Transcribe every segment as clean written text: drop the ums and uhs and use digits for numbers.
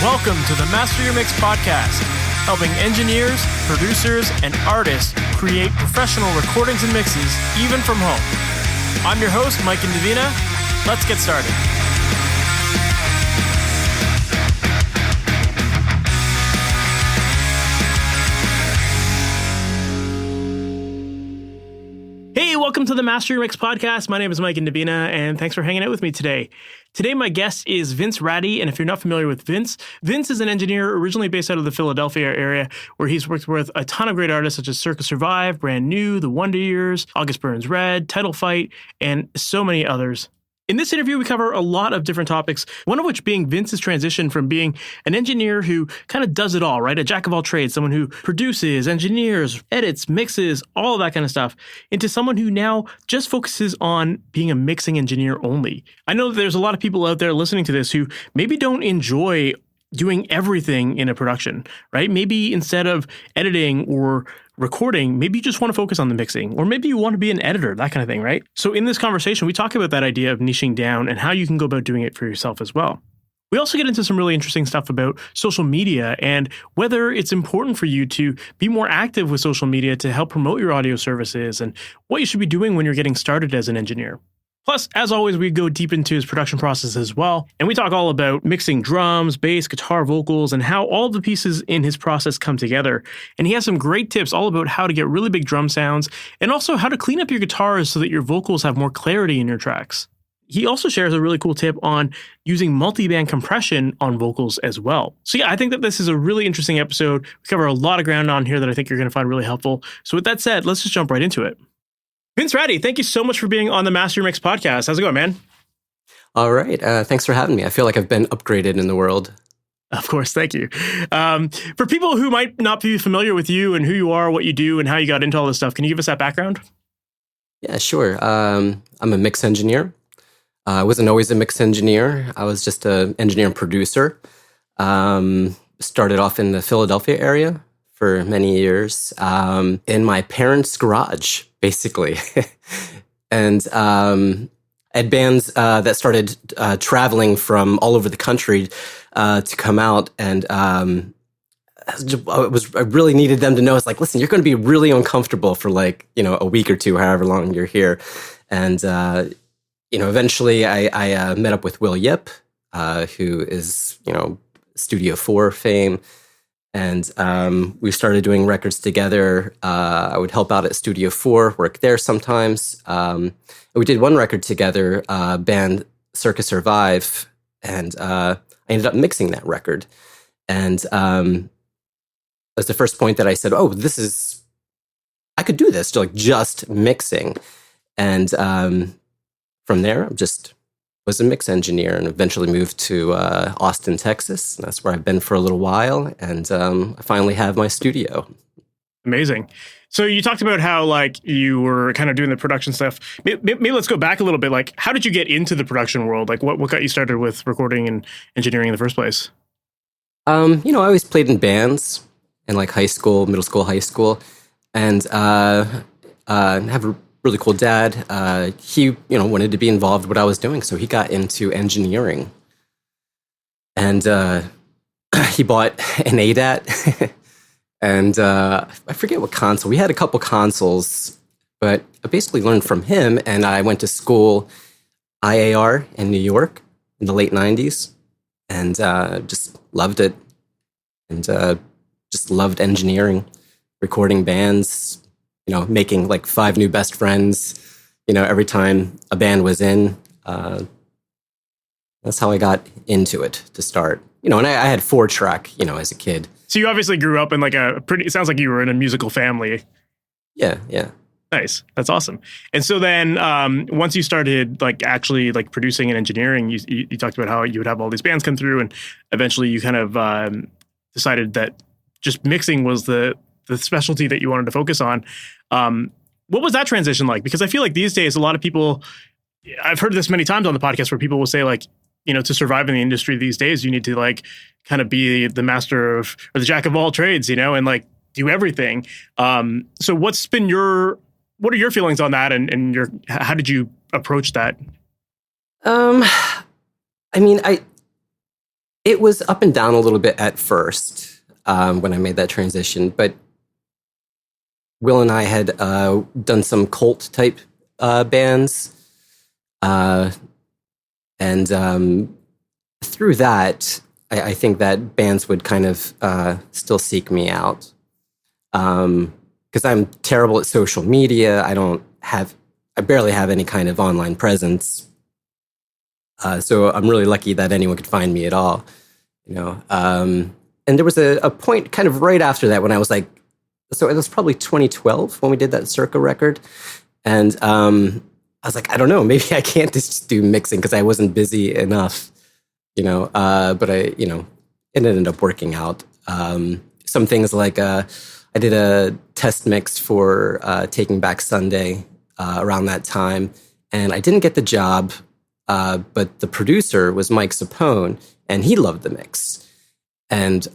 Welcome to the Master Your Mix podcast, helping engineers, producers, and artists create professional recordings and mixes, even from home. I'm your host, Mike and Davina. Let's get started. Hey, welcome to the Master Your Mix podcast. My name is Mike and Davina, and thanks for hanging out with me today. Today, my guest is Vince Ratti, and if you're not familiar with Vince, Vince is an engineer originally based out of the Philadelphia area, where he's worked with a ton of great artists such as Circa Survive, Brand New, The Wonder Years, August Burns Red, Title Fight, and so many others. In this interview, we cover a lot of different topics, one of which being Vince's transition from being an engineer who kind of does it all, right? A jack of all trades, someone who produces, engineers, edits, mixes, all of that kind of stuff, into someone who now just focuses on being a mixing engineer only. I know that there's a lot of people out there listening to this who maybe don't enjoy doing everything in a production, right? Maybe instead of editing or recording, maybe you just want to focus on the mixing, or maybe you want to be an editor, that kind of thing, right? So in this conversation, we talk about that idea of niching down and how you can go about doing it for yourself as well. We also get into some really interesting stuff about social media and whether it's important for you to be more active with social media to help promote your audio services and what you should be doing when you're getting started as an engineer. Plus, as always, we go deep into his production process as well, and we talk all about mixing drums, bass, guitar, vocals, and how all the pieces in his process come together. And he has some great tips all about how to get really big drum sounds, and also how to clean up your guitars so that your vocals have more clarity in your tracks. He also shares a really cool tip on using multi-band compression on vocals as well. So yeah, I think that this is a really interesting episode. We cover a lot of ground on here that I think you're going to find really helpful. So with that said, let's just jump right into it. Vince Ratti, thank you so much for being on the Master Your Mix podcast. How's it going, man? All right. Thanks for having me. I feel like I've been upgraded in the world. Of course. Thank you. For people who might not be familiar with you and who you are, what you do, and how you got into all this stuff, can you give us that background? Yeah, sure. I'm a mix engineer. I wasn't always a mix engineer. I was just an engineer and producer. Started off in the Philadelphia area for many years in my parents' garage, basically. And I had bands that started traveling from all over the country to come out. And I really needed them to know, it's like, listen, you're going to be really uncomfortable for a week or two, however long you're here. And, eventually I met up with Will Yip, who is, Studio 4 fame. And we started doing records together. I would help out at Studio 4, work there sometimes. We did one record together, band Circa Survive, and I ended up mixing that record. And that's the first point that I said, I could do this, just mixing. And from there, I just was a mix engineer and eventually moved to Austin, Texas. That's where I've been for a little while. And I finally have my studio. Amazing. So you talked about how you were kind of doing the production stuff. Maybe let's go back a little bit. How did you get into the production world? What got you started with recording and engineering in the first place? I always played in bands in high school, middle school, high school. And have a really cool dad. He, wanted to be involved in what I was doing, so he got into engineering. And he bought an ADAT, and I forget what console. We had a couple consoles, but I basically learned from him, and I went to school, IAR in New York in the late 90s, and just loved it, and just loved engineering, recording bands, making 5 new best friends, every time a band was in. That's how I got into it to start. And I had 4-track, as a kid. So you obviously grew up in it sounds like you were in a musical family. Yeah. Nice. That's awesome. And so then once you started actually producing and engineering, you talked about how you would have all these bands come through, and eventually you kind of decided that just mixing was the specialty that you wanted to focus on. What was that transition like? Because I feel like these days, a lot of people, I've heard this many times on the podcast where people will say to survive in the industry these days, you need to kind of be the master of, or the jack of all trades, and do everything. So what are your feelings on that? And how did you approach that? I It was up and down a little bit at first when I made that transition, but Will and I had done some cult type bands, and through that, I think that bands would kind of still seek me out, because I'm terrible at social media. I barely have any kind of online presence. So I'm really lucky that anyone could find me at all, And there was a point kind of right after that when I was like, so it was probably 2012 when we did that Circa record. And I was like, I don't know, maybe I can't just do mixing because I wasn't busy enough, but it ended up working out. Some things like I did a test mix for Taking Back Sunday around that time, and I didn't get the job, but the producer was Mike Sapone, and he loved the mix. And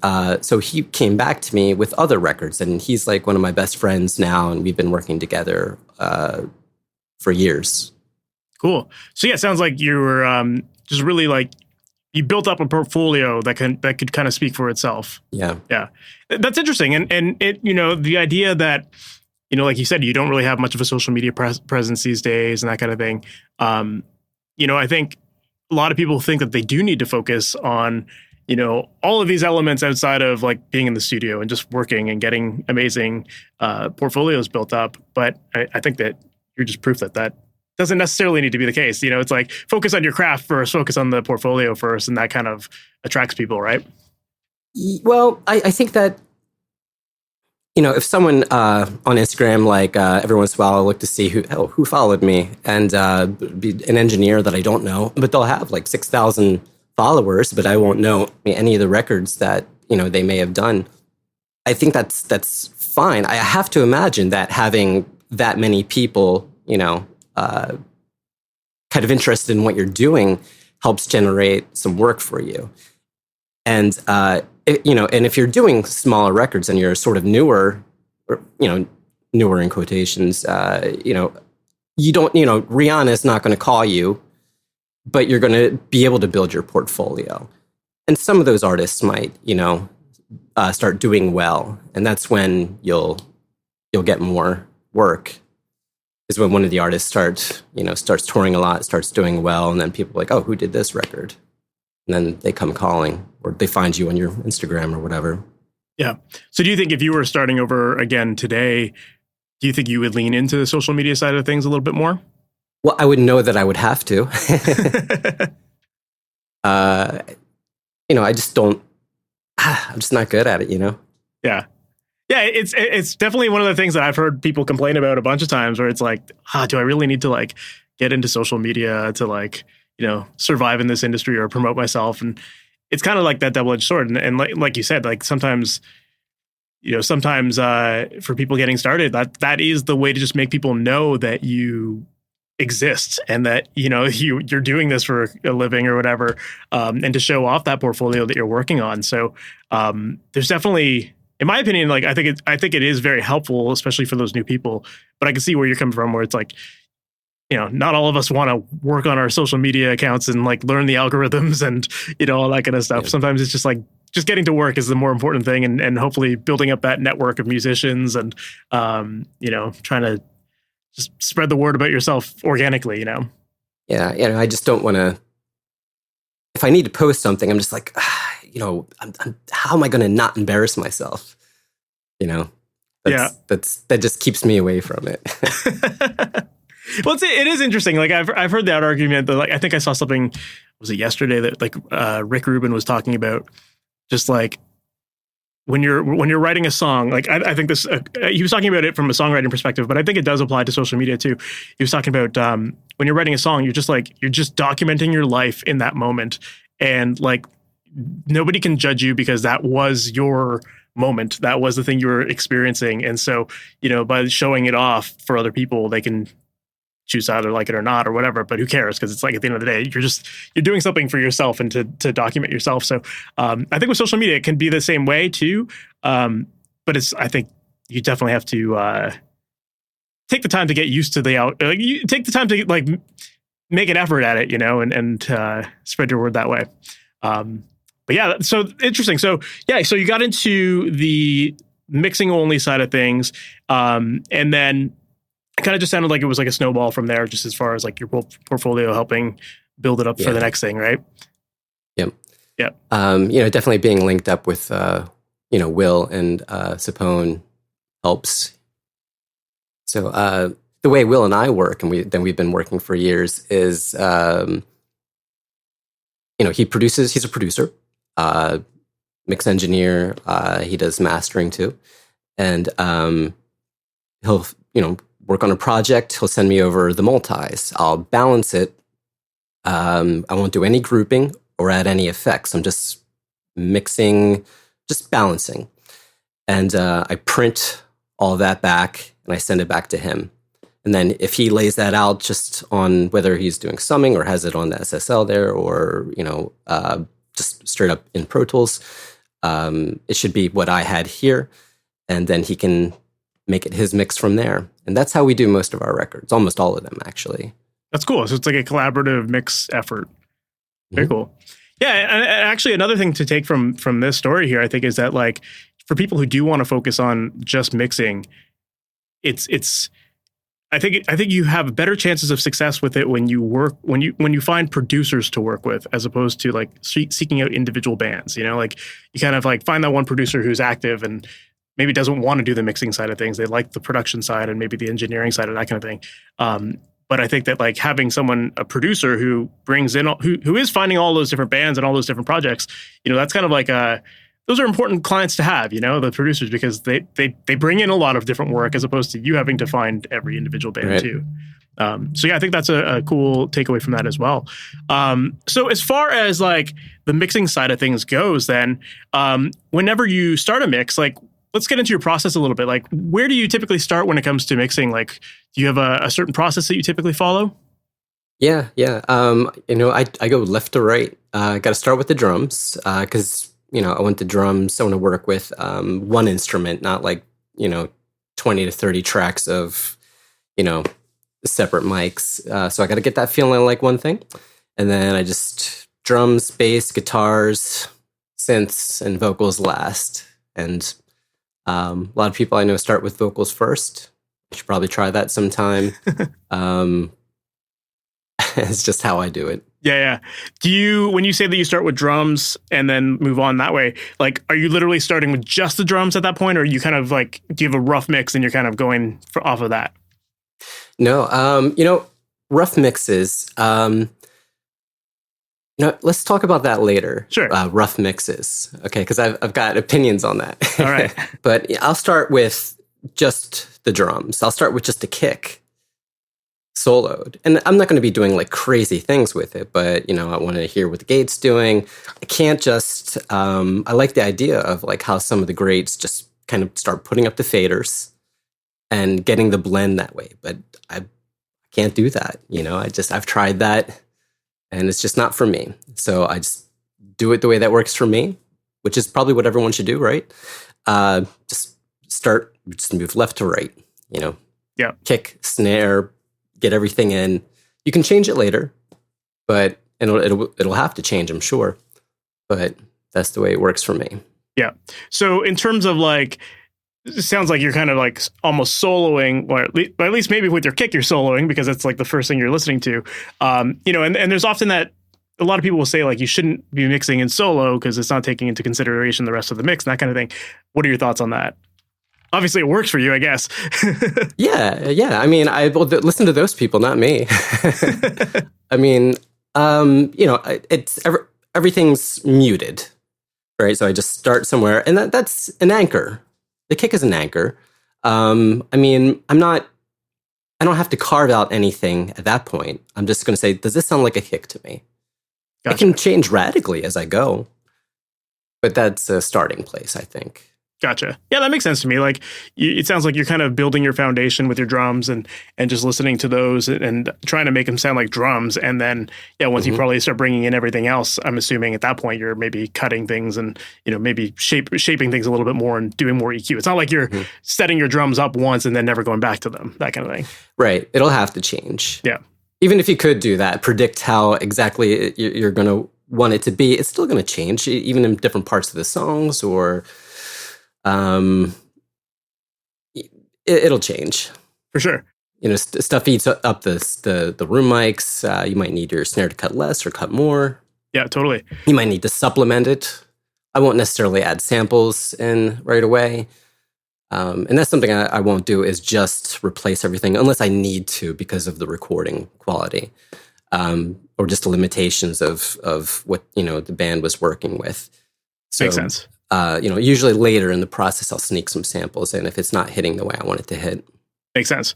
so he came back to me with other records, and he's like one of my best friends now, and we've been working together for years. Cool. So yeah, it sounds like you were just really like, you built up a portfolio that could kind of speak for itself. Yeah. Yeah. That's interesting. And it, the idea that, like you said, you don't really have much of a social media presence these days and that kind of thing. I think a lot of people think that they do need to focus on, all of these elements outside of like being in the studio and just working and getting amazing portfolios built up. But I think that you're just proof that doesn't necessarily need to be the case. It's like focus on your craft first, focus on the portfolio first, and that kind of attracts people, right? Well, I think that, if someone on Instagram, like every once in a while, I'll look to see who followed me, and be an engineer that I don't know, but they'll have like 6,000 followers, but I won't know any of the records that, they may have done. I think that's fine. I have to imagine that having that many people, kind of interested in what you're doing helps generate some work for you. And, and if you're doing smaller records and you're sort of newer, or, newer in quotations, you don't, Rihanna is not going to call you, but you're going to be able to build your portfolio. And some of those artists might, start doing well. And that's when you'll get more work, is when one of the artists starts touring a lot, starts doing well. And then people are like, oh, who did this record? And then they come calling, or they find you on your Instagram or whatever. Yeah. So do you think if you were starting over again today, do you think you would lean into the social media side of things a little bit more? Well, I would know that I would have to. I just don't, I'm just not good at it, Yeah. Yeah, it's definitely one of the things that I've heard people complain about a bunch of times, where it's like, do I really need to like get into social media to like, survive in this industry or promote myself? And it's kind of like that double-edged sword. And like you said, like sometimes for people getting started, that is the way to just make people know that you exist and that, you're doing this for a living or whatever, and to show off that portfolio that you're working on. So there's definitely, in my opinion, like I think it is very helpful, especially for those new people. But I can see where you're coming from, where it's like, not all of us want to work on our social media accounts and like learn the algorithms and, all that kind of stuff. Yeah. Sometimes it's just like, just getting to work is the more important thing, and hopefully building up that network of musicians and, trying to just spread the word about yourself organically, Yeah. I just don't want to, if I need to post something, I'm just like, how am I going to not embarrass myself? That just keeps me away from it. Well, it is interesting. Like I've heard that argument that, like, I think I saw something, was it yesterday, that like Rick Rubin was talking about, just like when you're writing a song, like I think this, he was talking about it from a songwriting perspective, but I think it does apply to social media too. He was talking about when you're writing a song, you're just documenting your life in that moment, and like nobody can judge you because that was your moment, that was the thing you were experiencing, and so by showing it off for other people, they can choose to either like it or not or whatever, but who cares? Because it's like, at the end of the day, you're doing something for yourself and to document yourself. So I think with social media, it can be the same way too. But I think you definitely have to take the time to get used to you take the time to like make an effort at it, and spread your word that way. But But yeah, so interesting. So yeah, so you got into the mixing only side of things, and then it kind of just sounded like it was like a snowball from there, just as far as like your portfolio helping build it up for the next thing, right? Yep. Yep. Definitely being linked up with Will and Sapone helps. So the way Will and I work, and we've been working for years, is he produces. He's a producer, mix engineer. He does mastering too, and he'll work on a project. He'll send me over the multis. I'll balance it. I won't do any grouping or add any effects. I'm just mixing, just balancing, and I print all that back and I send it back to him. And then if he lays that out just on whether he's doing summing or has it on the SSL there, or just straight up in Pro Tools, it should be what I had here, and then he can make it his mix from there. And that's how we do most of our records, almost all of them, actually. That's cool. So it's like a collaborative mix effort. Very cool. Yeah, and actually another thing to take from this story here, I think, is that like for people who do want to focus on just mixing, I think you have better chances of success with it when you find producers to work with, as opposed to like seeking out individual bands. Like you kind of like find that one producer who's active and maybe doesn't want to do the mixing side of things. They like the production side and maybe the engineering side and that kind of thing. But I think that like having a producer who brings in, who is finding all those different bands and all those different projects, that's kind of like those are important clients to have, the producers, because they bring in a lot of different work as opposed to you having to find every individual band too. So yeah, I think that's a cool takeaway from that as well. So as far as like the mixing side of things goes, then whenever you start a mix, like let's get into your process a little bit. Like where do you typically start when it comes to mixing? Like do you have a certain process that you typically follow? Yeah. I go left to right. I got to start with the drums because I want to work with one instrument, not like 20 to 30 tracks of separate mics. So I got to get that feeling like one thing, and then I just drums, bass, guitars, synths, and vocals last. And a lot of people I know start with vocals first. You should probably try that sometime. It's just how I do it. Yeah. When you say that you start with drums and then move on that way, like, are you literally starting with just the drums at that point? Or are you kind of like, do you have a rough mix and you're kind of going off of that? No, rough mixes. Let's talk about that later. Sure. Rough mixes. Okay. Cause I've got opinions on that. All right. But I'll start with just the drums. I'll start with just a kick soloed. And I'm not going to be doing like crazy things with it, but I want to hear what the gate's doing. I can't just, I like the idea of like how some of the greats just kind of start putting up the faders and getting the blend that way. But I can't do that. I've tried that and it's just not for me. So I just do it the way that works for me, which is probably what everyone should do, right? Just move left to right, Yeah. Kick, snare, get everything in. You can change it later, but it'll have to change, I'm sure. But that's the way it works for me. Yeah. So in terms of like, it sounds like you're kind of like almost soloing, or at least maybe with your kick you're soloing because it's like the first thing you're listening to. And there's often that a lot of people will say like you shouldn't be mixing in solo because it's not taking into consideration the rest of the mix and that kind of thing. What are your thoughts on that? Obviously, it works for you, I guess. Yeah. I mean, listen to those people, not me. I mean, everything's muted, right? So I just start somewhere, and that's an anchor. The kick is an anchor. I mean, I don't have to carve out anything at that point. I'm just going to say, does this sound like a kick to me? Gotcha. It can change radically as I go, but that's a starting place, I think. Gotcha. Yeah, that makes sense to me. Like, it sounds like you're kind of building your foundation with your drums and just listening to those and trying to make them sound like drums. And then, once you probably start bringing in everything else, I'm assuming at that point you're maybe cutting things and, maybe shaping things a little bit more and doing more EQ. It's not like you're setting your drums up once and then never going back to them, that kind of thing. Right. It'll have to change. Yeah. Even if you could do that, predict how exactly you're going to want it to be, it's still going to change, even in different parts of the songs, or it'll change. For sure. Stuff eats up the room mics. You might need your snare to cut less or cut more. Yeah, totally. You might need to supplement it. I won't necessarily add samples in right away. And that's something I won't do, is just replace everything unless I need to because of the recording quality, or just the limitations of what, the band was working with. So, makes sense. Usually later in the process, I'll sneak some samples in if it's not hitting the way I want it to hit. Makes sense.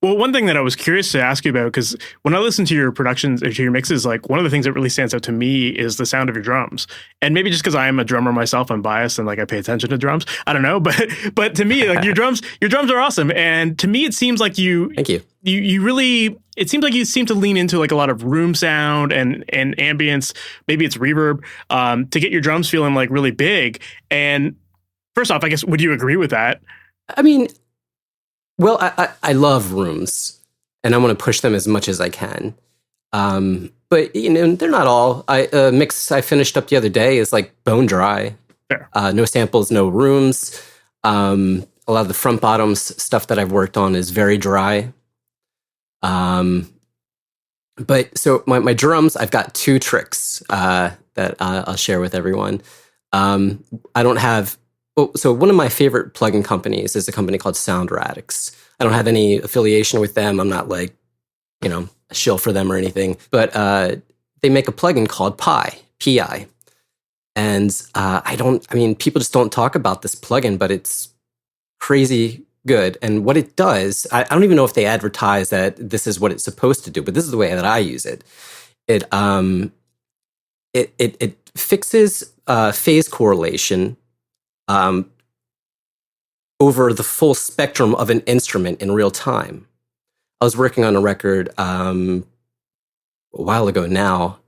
Well, one thing that I was curious to ask you about, because when I listen to your productions, to your mixes, like one of the things that really stands out to me is the sound of your drums. And maybe just because I am a drummer myself, I'm biased and like I pay attention to drums. I don't know, but to me, like your drums are awesome. And to me, it seems like Thank you. You really, it seems like you seem to lean into like a lot of room sound and ambience. Maybe it's reverb, to get your drums feeling like really big. And first off, I guess, would you agree with that? I mean, well, I love rooms, and I want to push them as much as I can. But they're not all. A mix I finished up the other day is like bone dry. Fair. No samples, no rooms. A lot of the front bottoms stuff that I've worked on is very dry. But so my drums, I've got two tricks that I'll share with everyone. I don't have. So one of my favorite plugin companies is a company called SoundRadix. I don't have any affiliation with them. I'm not like, a shill for them or anything. But they make a plugin called Pi, P-I. And people just don't talk about this plugin, but it's crazy good. And what it does, I don't even know if they advertise that this is what it's supposed to do, but this is the way that I use it. It fixes phase correlation over the full spectrum of an instrument in real time. I was working on a record a while ago now,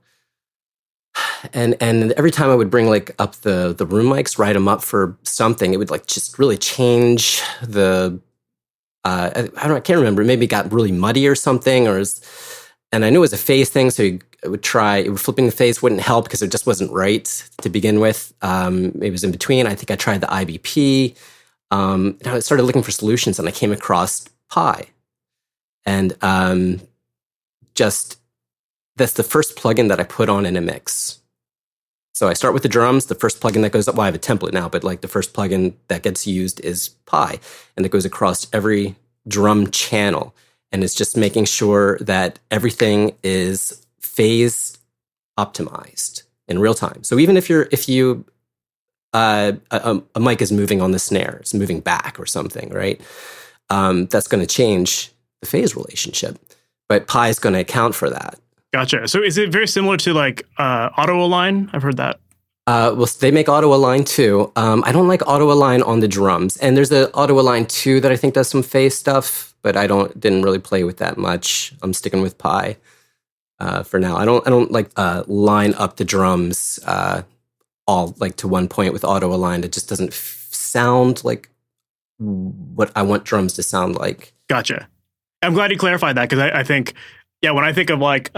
and every time I would bring like up the room mics, write them up for something, it would like just really change the. I can't remember. Maybe it got really muddy or something, and I knew it was a phase thing, so flipping the phase wouldn't help because it just wasn't right to begin with. It was in between. I think I tried the IBP. And I started looking for solutions, and I came across Pi. And that's the first plugin that I put on in a mix. So I start with the drums. The first plugin that goes up, well, I have a template now, but like the first plugin that gets used is Pi. And it goes across every drum channel. And it's just making sure that everything is phase optimized in real time. So even if a mic is moving on the snare, it's moving back or something, right? That's going to change the phase relationship, but Pi is going to account for that. Gotcha. So is it very similar to like auto align? I've heard that. Well, they make auto align too. I don't like auto align on the drums, and there's the auto align 2 that I think does some phase stuff, but I didn't really play with that much. I'm sticking with Pi for now. I don't like line up the drums all like to one point with auto aligned. It just doesn't sound like what I want drums to sound like. Gotcha. I'm glad you clarified that, because I think, when I think of like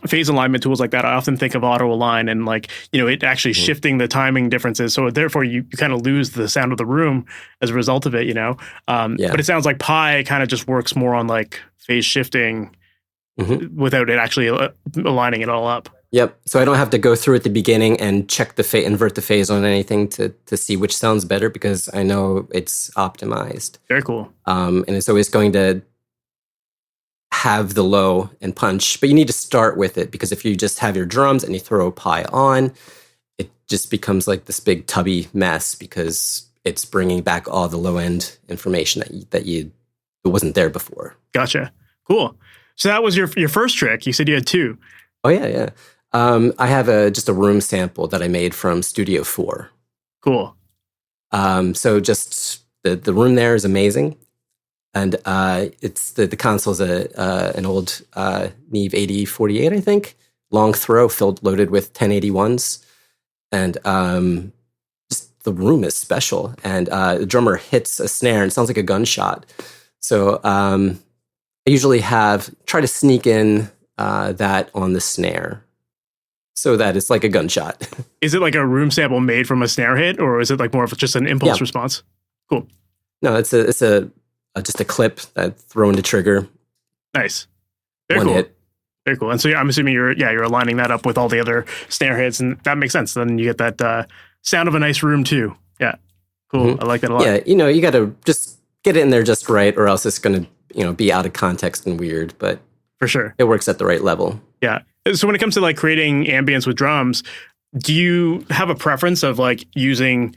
phase alignment tools like that, I often think of auto align and like, it actually shifting the timing differences. So therefore you kind of lose the sound of the room as a result of it, But it sounds like Pi kind of just works more on like phase shifting without it actually aligning it all up. Yep. So I don't have to go through at the beginning and check invert the phase on anything to see which sounds better, because I know it's optimized. Very cool. And it's always going to have the low and punch, but you need to start with it, because if you just have your drums and you throw a Pi on, it just becomes like this big tubby mess, because it's bringing back all the low end information that it wasn't there before. Gotcha. Cool. So that was your first trick. You said you had 2. Oh yeah. I have just a room sample that I made from Studio 4. Cool. So just the room there is amazing. And it's the console's an old Neve 8048, I think. Long throw, loaded with 1081s. And just the room is special. And the drummer hits a snare and it sounds like a gunshot. So I usually try to sneak in that on the snare. so that it's like a gunshot. Is it like a room sample made from a snare hit, or is it like more of just an impulse Yeah. response? Cool. No, it's just a clip that thrown to trigger. Nice. Very One cool. hit. Very cool. And so I'm assuming you're aligning that up with all the other snare hits, and that makes sense. Then you get that sound of a nice room too. Yeah. Cool. I like that a lot. Yeah, you got to just get it in there just right, or else it's going to, be out of context and weird. But For sure. it works at the right level. Yeah. So when it comes to like creating ambience with drums, do you have a preference of like using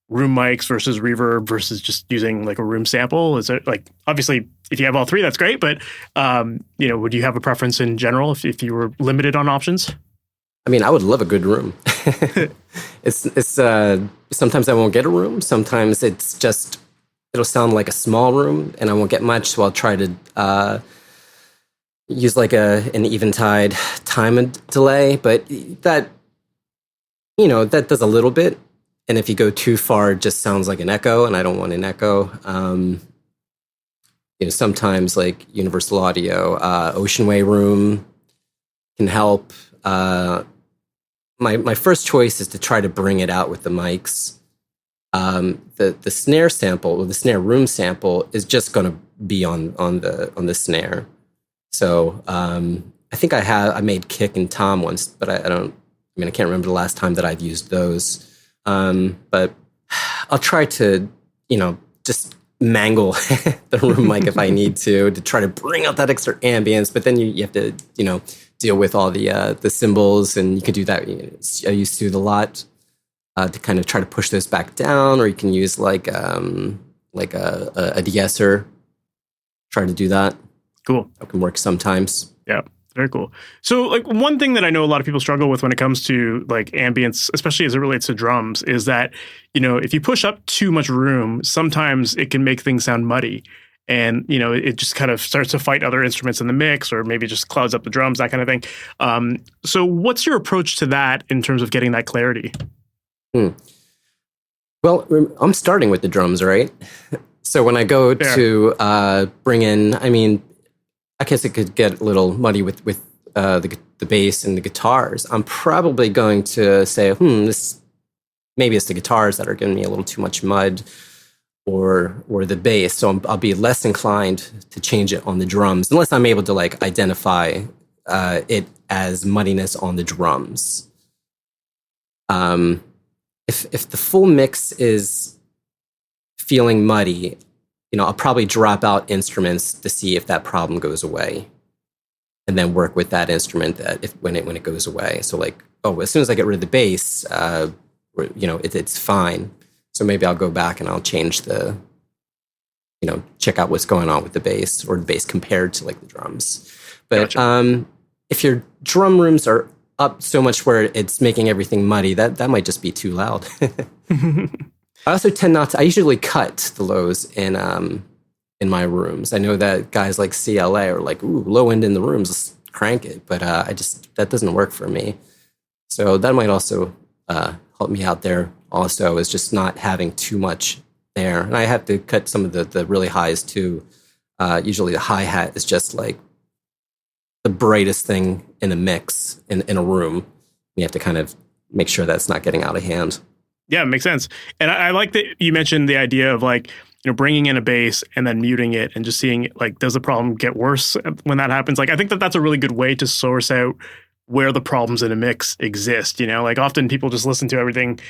room mics versus reverb versus just using like a room sample? Is it like, obviously if you have all three, that's great. But, would you have a preference in general if you were limited on options? I mean, I would love a good room. It's sometimes I won't get a room. Sometimes it'll sound like a small room and I won't get much. So I'll try to use like an eventide time and delay, but that does a little bit. And if you go too far, it just sounds like an echo, and I don't want an echo. Sometimes like Universal Audio, Ocean Way room can help. My first choice is to try to bring it out with the mics. The snare sample, or the snare room sample, is just going to be on the snare. So I think I made kick and tom once, but I can't remember the last time that I've used those. But I'll try to, just mangle the room mic if I need to try to bring out that extra ambience. But then you have to, deal with all the cymbals, and you can do that. I use Soothe a lot to kind of try to push those back down, or you can use like a de-esser. Try to do that. Cool. That can work sometimes. Yeah. Very cool. So like one thing that I know a lot of people struggle with when it comes to like ambience, especially as it relates to drums, is that, if you push up too much room, sometimes it can make things sound muddy. And, it just kind of starts to fight other instruments in the mix, or maybe just clouds up the drums, that kind of thing. So what's your approach to that in terms of getting that clarity? Well, I'm starting with the drums, right? So when I go to bring in, I guess it could get a little muddy with the bass and the guitars. I'm probably going to say, maybe it's the guitars that are giving me a little too much mud, or the bass. So I'll be less inclined to change it on the drums, unless I'm able to like identify it as muddiness on the drums. If the full mix is feeling muddy, I'll probably drop out instruments to see if that problem goes away, and then work with that instrument when it goes away. So like, as soon as I get rid of the bass, it's fine. So maybe I'll go back and I'll change check out what's going on with the bass, or the bass compared to like the drums. But gotcha. If your drum rooms are up so much where it's making everything muddy, that might just be too loud. I also tend not to. I usually cut the lows in my rooms. I know that guys like CLA are like, ooh, low end in the rooms, let's crank it. But that doesn't work for me. So that might also help me out there. Also, is just not having too much there, and I have to cut some of the really highs too. Usually, the hi hat is just like the brightest thing in a mix in a room. You have to kind of make sure that's not getting out of hand. Yeah, it makes sense. And I like that you mentioned the idea of like, bringing in a bass and then muting it and just seeing like, does the problem get worse when that happens? Like, I think that's a really good way to source out where the problems in a mix exist. Like often people just listen to everything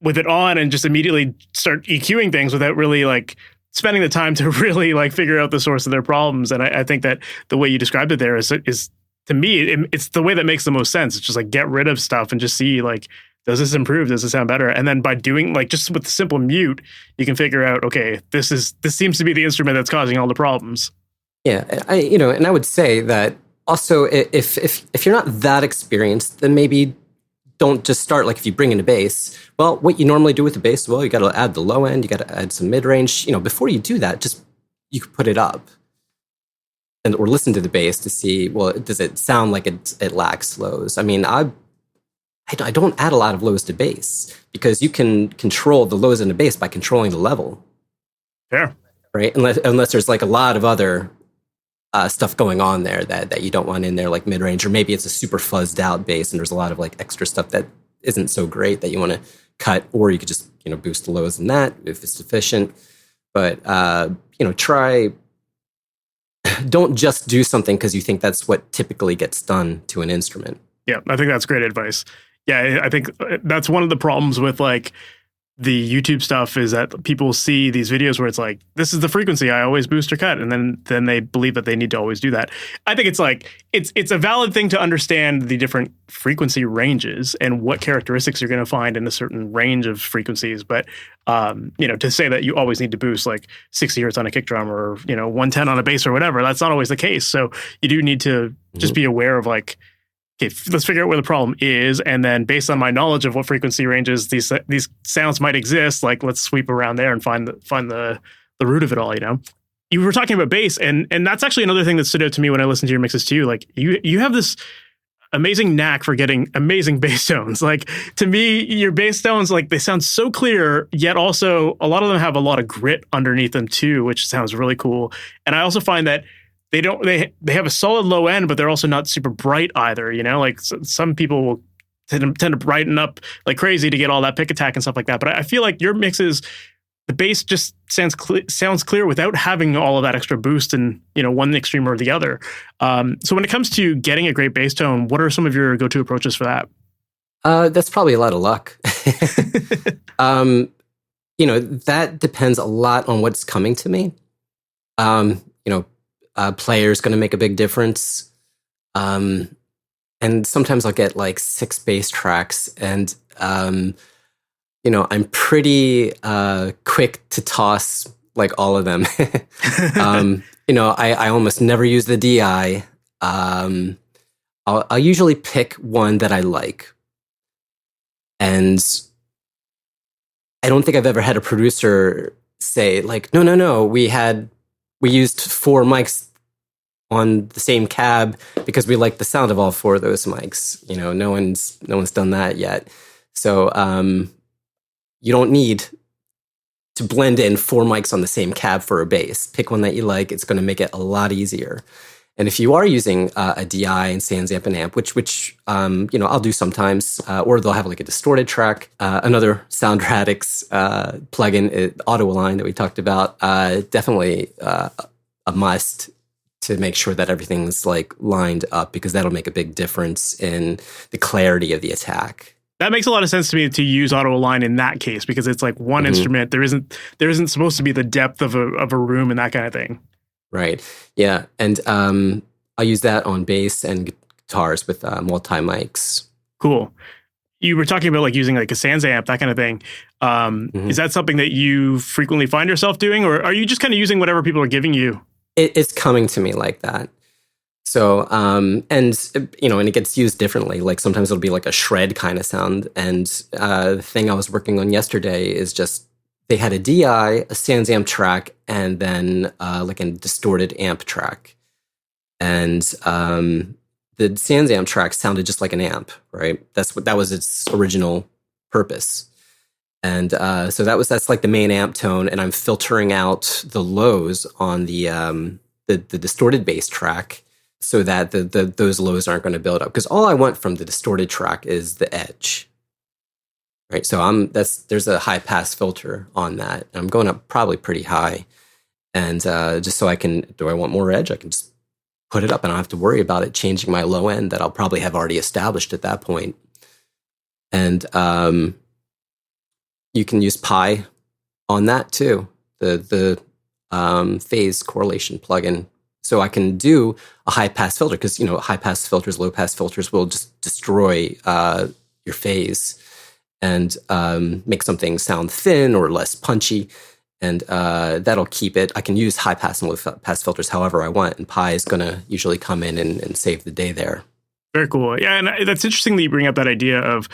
with it on and just immediately start EQing things without really like spending the time to really like figure out the source of their problems. And I think that the way you described it there is to me, it's the way that makes the most sense. It's just like, get rid of stuff and just see like, does this improve? Does this sound better? And then by doing like just with the simple mute, you can figure out, okay, this seems to be the instrument that's causing all the problems. Yeah, and I would say that also if you're not that experienced, then maybe don't just start like if you bring in a bass. Well, what you normally do with the bass, you got to add the low end, you got to add some mid range. Before you do that, just you could put it up or listen to the bass to see, well, does it sound like it lacks lows? I don't add a lot of lows to bass because you can control the lows in the bass by controlling the level. Fair. Right? Unless there's like a lot of other stuff going on there that you don't want in there, like mid-range, or maybe it's a super fuzzed out bass and there's a lot of like extra stuff that isn't so great that you want to cut, or you could just, boost the lows in that if it's sufficient. But, don't just do something because you think that's what typically gets done to an instrument. Yeah, I think that's great advice. Yeah, I think that's one of the problems with like the YouTube stuff is that people see these videos where it's like, this is the frequency I always boost or cut. And then they believe that they need to always do that. I think it's like, it's a valid thing to understand the different frequency ranges and what characteristics you're going to find in a certain range of frequencies. But, to say that you always need to boost like 60 hertz on a kick drum or, 110 on a bass or whatever, that's not always the case. So you do need to just be aware of like, okay, let's figure out where the problem is, and then based on my knowledge of what frequency ranges these sounds might exist, like let's sweep around there and find the root of it all. You were talking about bass, and that's actually another thing that stood out to me when I listened to your mixes too. Like you have this amazing knack for getting amazing bass tones. Like to me, your bass tones, like they sound so clear, yet also a lot of them have a lot of grit underneath them too, which sounds really cool. And I also find that they have a solid low end, but they're also not super bright either. Like some people will tend to brighten up like crazy to get all that pick attack and stuff like that. But I feel like your mixes, the bass just sounds clear without having all of that extra boost in one extreme or the other. So when it comes to getting a great bass tone, what are some of your go-to approaches for that? That's probably a lot of luck. That depends a lot on what's coming to me. Player's going to make a big difference. And sometimes I'll get like 6 bass tracks and, I'm pretty quick to toss like all of them. I almost never use the DI. I'll usually pick one that I like. And I don't think I've ever had a producer say like, no, we used 4 mics on the same cab because we like the sound of all 4 of those mics. No one's done that yet. So you don't need to blend in 4 mics on the same cab for a bass. Pick one that you like. It's going to make it a lot easier. And if you are using a DI and SansAmp and amp, which I'll do sometimes, or they'll have like a distorted track. Another SoundRadix plugin, Auto Align that we talked about, definitely a must to make sure that everything's like lined up, because that'll make a big difference in the clarity of the attack. That makes a lot of sense to me to use Auto Align in that case, because it's like one instrument. There isn't supposed to be the depth of a room and that kind of thing. Right. Yeah. And I'll use that on bass and guitars with multi-mics. Cool. You were talking about like using like a SansAmp, that kind of thing. Is that something that you frequently find yourself doing, or are you just kind of using whatever people are giving you? It's coming to me like that. So, and it gets used differently. Like sometimes it'll be like a shred kind of sound. And the thing I was working on yesterday is just, they had a DI, a SansAmp track, and then like a distorted amp track. And the SansAmp track sounded just like an amp, right? That was its original purpose. And so that's like the main amp tone, and I'm filtering out the lows on the distorted bass track so that those lows aren't going to build up. Because all I want from the distorted track is the edge. Right, so there's a high pass filter on that. I'm going up probably pretty high, and just so do I want more edge? I can just put it up, and I don't have to worry about it changing my low end that I'll probably have already established at that point. And you can use Pi on that too, the phase correlation plugin. So I can do a high pass filter, because high pass filters, low pass filters will just destroy your phase and make something sound thin or less punchy, and that'll keep it. I can use high pass and low pass filters however I want, and Pi is going to usually come in and save the day there. Very cool. Yeah, and that's interesting that you bring up that idea of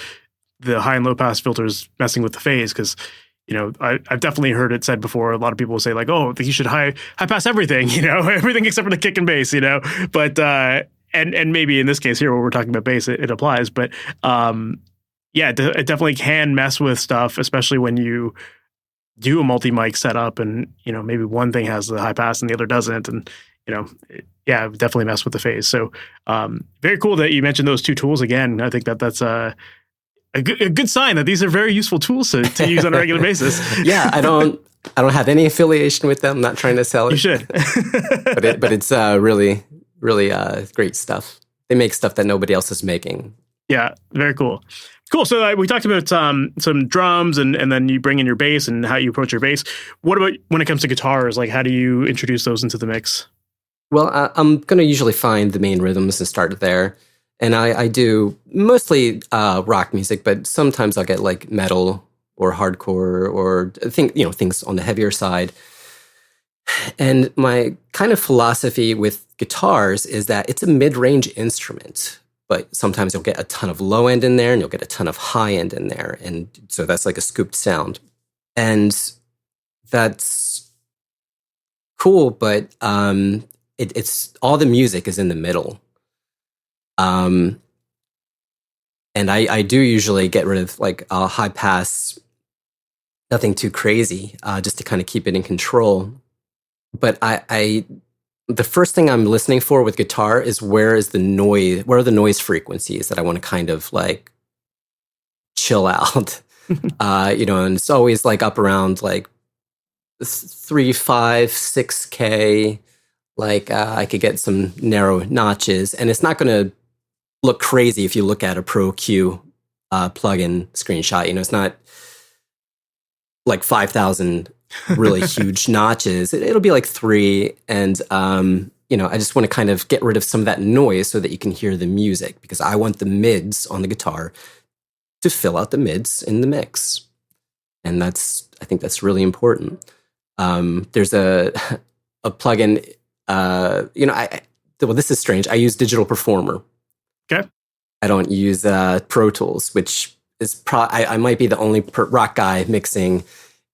the high and low pass filters messing with the phase, because I've definitely heard it said before. A lot of people will say like, "Oh, you should high pass everything," everything except for the kick and bass, But and maybe in this case here, where we're talking about bass, it applies. But yeah, it definitely can mess with stuff, especially when you do a multi-mic setup and, maybe one thing has the high pass and the other doesn't. And, yeah, definitely mess with the phase. So very cool that you mentioned those two tools again. I think that's a good sign that these are very useful tools to use on a regular basis. Yeah, I don't have any affiliation with them. I'm not trying to sell it. You should. but it's really, really great stuff. They make stuff that nobody else is making. Yeah, very cool. Cool. So we talked about some drums and then you bring in your bass and how you approach your bass. What about when it comes to guitars? Like, how do you introduce those into the mix? Well, I'm going to usually find the main rhythms and start there. And I do mostly rock music, but sometimes I'll get like metal or hardcore or things on the heavier side. And my kind of philosophy with guitars is that it's a mid-range instrument, but sometimes you'll get a ton of low end in there and you'll get a ton of high end in there. And so that's like a scooped sound. And that's cool, but it's all the music is in the middle. And I do usually get rid of like a high pass, nothing too crazy, just to kind of keep it in control. But the first thing I'm listening for with guitar is where are the noise frequencies that I want to kind of like chill out, and it's always like up around like 3, 5, 6K. Like I could get some narrow notches, and it's not going to look crazy if you look at a Pro Q plugin screenshot. It's not like 5,000 really huge notches. It'll be like 3, and I just want to kind of get rid of some of that noise so that you can hear the music, because I want the mids on the guitar to fill out the mids in the mix, and I think that's really important. There's a plugin. This is strange. I use Digital Performer. Okay. I don't use Pro Tools, which is I might be the only rock guy mixing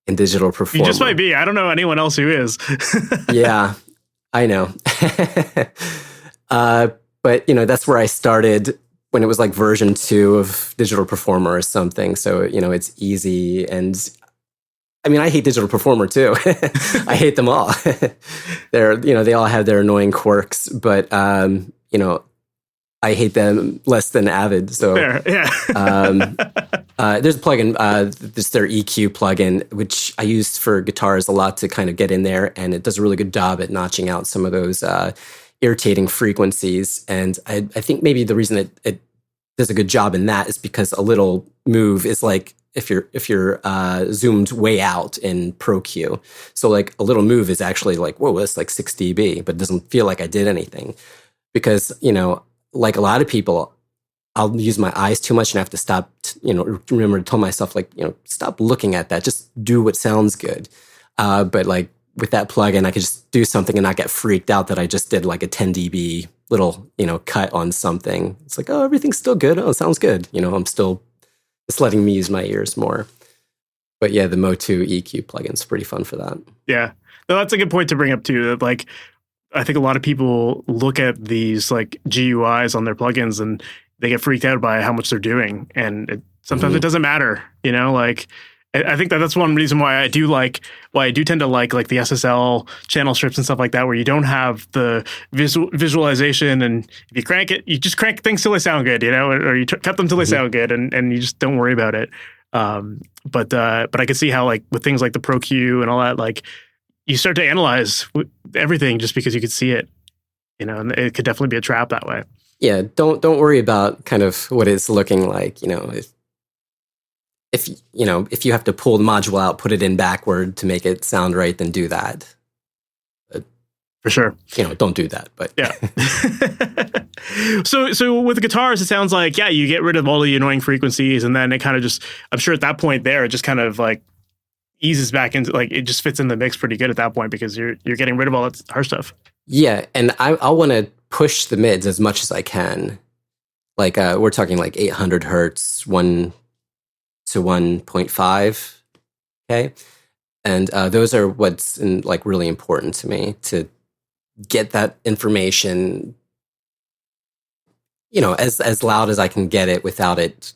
in Digital Performer. You just might be. I don't know anyone else who is. Yeah, I know. But that's where I started when it was like version 2 of Digital Performer or something. So it's easy, and I mean, I hate Digital Performer too. I hate them all. They all have their annoying quirks, but I hate them less than Avid. So fair, yeah. There's a plugin, this their EQ plugin, which I use for guitars a lot to kind of get in there, and it does a really good job at notching out some of those irritating frequencies. And I think maybe the reason it does a good job in that is because a little move is like if you're zoomed way out in Pro Q. So like a little move is actually like, whoa, that's like 6 dB, but it doesn't feel like I did anything. Because, like a lot of people, I'll use my eyes too much and I have to stop, remember to tell myself like, stop looking at that. Just do what sounds good. But like with that plugin, I could just do something and not get freaked out that I just did like a 10 dB little, cut on something. It's like, oh, everything's still good. Oh, it sounds good. I'm still just letting me use my ears more. But yeah, the Mo2 EQ plugin's pretty fun for that. Yeah. No, that's a good point to bring up too. That like, I think a lot of people look at these like GUIs on their plugins and they get freaked out by how much they're doing. And sometimes it doesn't matter, like I think that's one reason why I do tend to like the SSL channel strips and stuff like that, where you don't have the visualization, and if you crank it, you just crank things till they sound good, or you cut them till they sound good, and you just don't worry about it. But I could see how like with things like the Pro Q and all that, like you start to analyze everything just because you could see it, and it could definitely be a trap that way. Yeah, don't worry about kind of what it's looking like, if you have to pull the module out, put it in backward to make it sound right, then do that. But, for sure. Don't do that, but yeah. So with the guitars, it sounds like, yeah, you get rid of all the annoying frequencies, and then it kind of just, I'm sure at that point there, it just kind of like eases back into, like, it just fits in the mix pretty good at that point because you're getting rid of all that hard stuff. Yeah, and I want to push the mids as much as I can. Like we're talking like 800 hertz, 1 to 1.5. Okay, and those are what's like really important to me, to get that information, as loud as I can get it without it,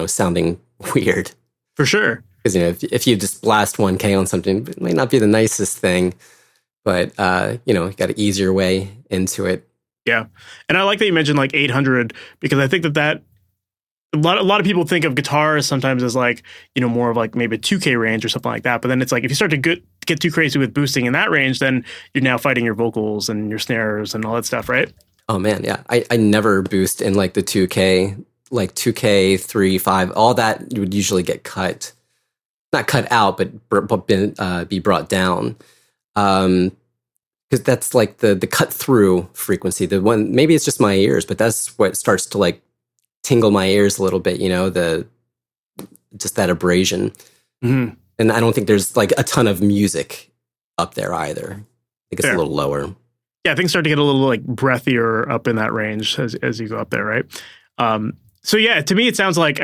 sounding weird. For sure. Because if you just blast 1K on something, it might not be the nicest thing. but got an easier way into it. Yeah. And I like that you mentioned like 800, because I think that a lot of people think of guitars sometimes as like, more of like maybe a 2K range or something like that. But then it's like, if you start to get too crazy with boosting in that range, then you're now fighting your vocals and your snares and all that stuff, right? Oh man, yeah. I never boost in like the 2K, like 2K, 3, 5, all that would usually get cut. Not cut out, but be brought down. Because that's like the cut through frequency. The one, maybe it's just my ears, but that's what starts to like tingle my ears a little bit, just that abrasion. Mm-hmm. And I don't think there's like a ton of music up there either. I think it's a little lower. Yeah, things start to get a little like breathier up in that range as you go up there, right? So yeah, to me it sounds like,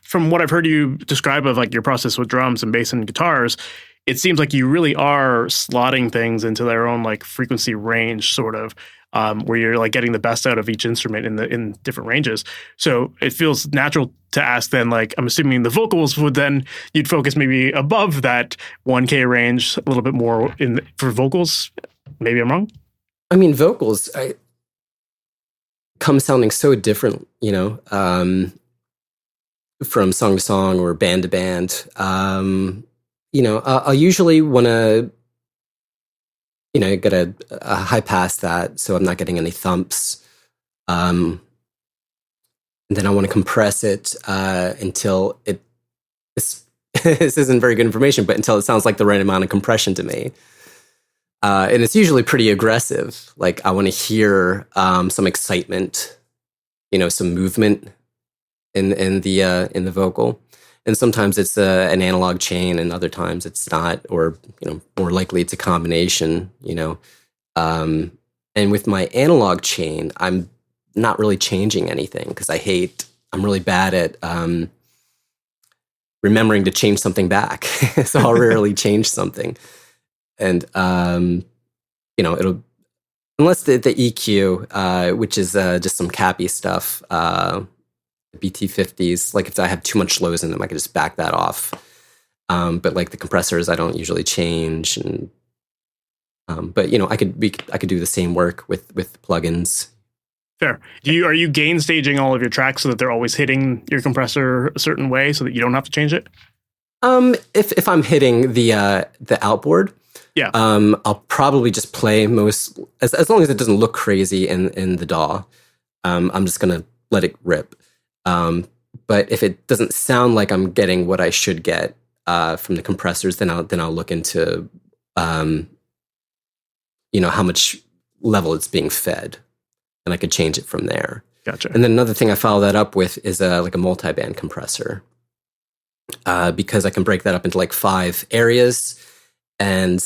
from what I've heard you describe of like your process with drums and bass and guitars, it seems like you really are slotting things into their own like frequency range, sort of, where you're like getting the best out of each instrument in different ranges. So it feels natural to ask then, like, I'm assuming the vocals you'd focus maybe above that 1K range a little bit more for vocals. Maybe I'm wrong. I mean, vocals come sounding so different, from song to song or band to band. I'll usually want to, get a high pass that, so I'm not getting any thumps. And then I want to compress it until this isn't very good information, but until it sounds like the right amount of compression to me. And it's usually pretty aggressive. Like I want to hear some excitement, some movement in the vocal. And sometimes it's an analog chain, and other times it's not, or more likely it's a combination. And with my analog chain, I'm not really changing anything because I'm really bad at remembering to change something back. So I'll rarely change something. And, it'll, unless the EQ, which is just some cappy stuff, BT50s, like if I have too much lows in them, I could just back that off. But like the compressors, I don't usually change. And, but I could do the same work with plugins. Fair. Are you gain staging all of your tracks so that they're always hitting your compressor a certain way so that you don't have to change it? If I'm hitting the outboard, yeah, I'll probably just play as long as it doesn't look crazy in the DAW. I'm just gonna let it rip. But if it doesn't sound like I'm getting what I should get from the compressors, then I'll look into how much level it's being fed, and I could change it from there. Gotcha. And then another thing I follow that up with is like a multi-band compressor, because I can break that up into like 5 areas, and